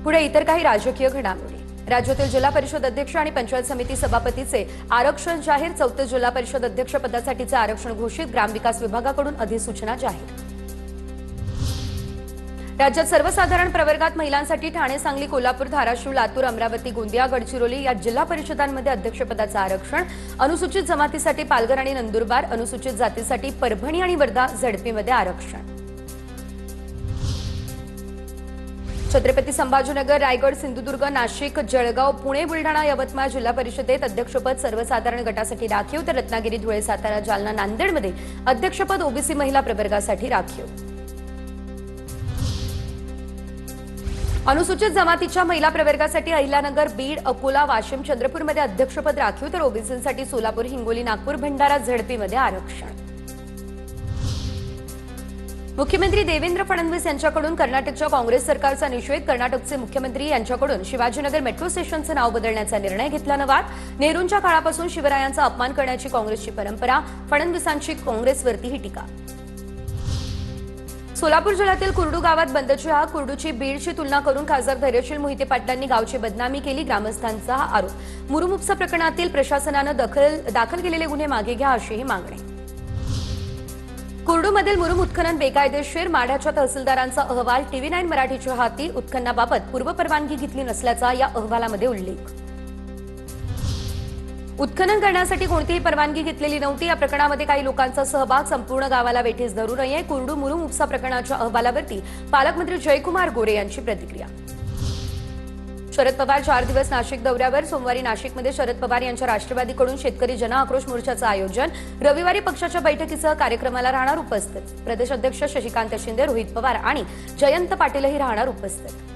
पुढे इतर काही राजकीय घडामोडी। राज्यातील जिल्हा परिषद अध्यक्ष आणि पंचायत समिती सभापतीचे आरक्षण जाहीर। 4थ्या जिल्हा परिषद अध्यक्ष पदासाठीचे आरक्षण घोषित। ग्रामविकास विभागाकडून अधिसूचना जाहीर। राज्यात सर्वसाधारण प्रवर्गात महिलांसाठी ठाणे, सांगली, कोल्हापूर, धाराशिव, लातूर, अमरावती, गोंदिया, गडचिरोली या जिल्हा परिषदांमध्ये अध्यक्षपदाचं आरक्षण। अनुसूचित जमातीसाठी पालघर आणि नंदुरबार, अनुसूचित जातीसाठी परभणी आणि वर्धा झडपीमध्ये आरक्षण। छत्रपती संभाजीनगर, रायगड, सिंधुदुर्ग, नाशिक, जळगाव, पुणे, बुलढाणा, यवतमाळ जिल्हा परिषदेत अध्यक्षपद सर्वसाधारण गटासाठी राखीव, तर रत्नागिरी, धुळे, सातारा, जालना, नांदेडमध्ये अध्यक्षपद ओबीसी महिला प्रवर्गासाठी राखीव। अनुसूचित जमातीच्या महिला प्रवर्गासाठी अहिल्यानगर, बीड, अकोला, वाशिम, चंद्रपूरमध्ये अध्यक्षपद राखीव, तर ओबीसींसाठी सोलापूर, हिंगोली, नागपूर, भंडारा, झडपीमध्ये आरक्षण। मुख्यमंत्री देवेंद्र फडणवीस यांच्याकडून कर्नाटकच्या काँग्रेस सरकारचा निषेध। कर्नाटकचे मुख्यमंत्री यांच्याकडून शिवाजीनगर मेट्रो स्टेशनचे नाव बदलण्याचा निर्णय घेतल्यानं वाद। नेहरूंच्या काळापासून शिवरायांचा अपमान करण्याची काँग्रेसची परंपरा। फडणवीसांची काँग्रेसवरतीही टीका। सोलापूर जिल्ह्यातील कुर्डू गावात बंदची हाक। कुर्डूची बीडची तुलना करून खासदार धैर्यशील मोहिते पाटलांनी गावची बदनामी केली। ग्रामस्थांचा हा आरोप। मुरुम उपसा प्रकरणातील प्रशासनानं दाखल केलेले गुन्हे मागे घ्या, अशीही मागणी। कुर्डूमधील मुरुम उत्खनन बेकायदेशीर। माढ्याच्या तहसीलदारांचा अहवाल TV9 मराठीच्या हाती। उत्खननाबाबत पूर्वपरवानगी घेतली नसल्याचा या अहवालामध्ये उल्लेख। उत्खनन करण्यासाठी कोणतीही परवानगी घेतलेली नव्हती। या प्रकरणामध्ये काही लोकांचा सहभाग। संपूर्ण गावाला वेठीस धरू नये। कुर्डू मुरुम उपसा प्रकरणाच्या अहवालावरती पालकमंत्री जयकुमार गोरे यांची प्रतिक्रिया। शरद पवार 4 दिवस नाशिक दौऱ्यावर। सोमवारी नाशिकमध्ये शरद पवार यांच्या राष्ट्रवादीकडून शेतकरी जन आक्रोश मोर्चाचं आयोजन। रविवारी पक्षाच्या बैठकीसह कार्यक्रमाला राहणार उपस्थित। प्रदेश अध्यक्ष शशिकांत शिंदे, रोहित पवार आणि जयंत पाटीलही राहणार उपस्थित।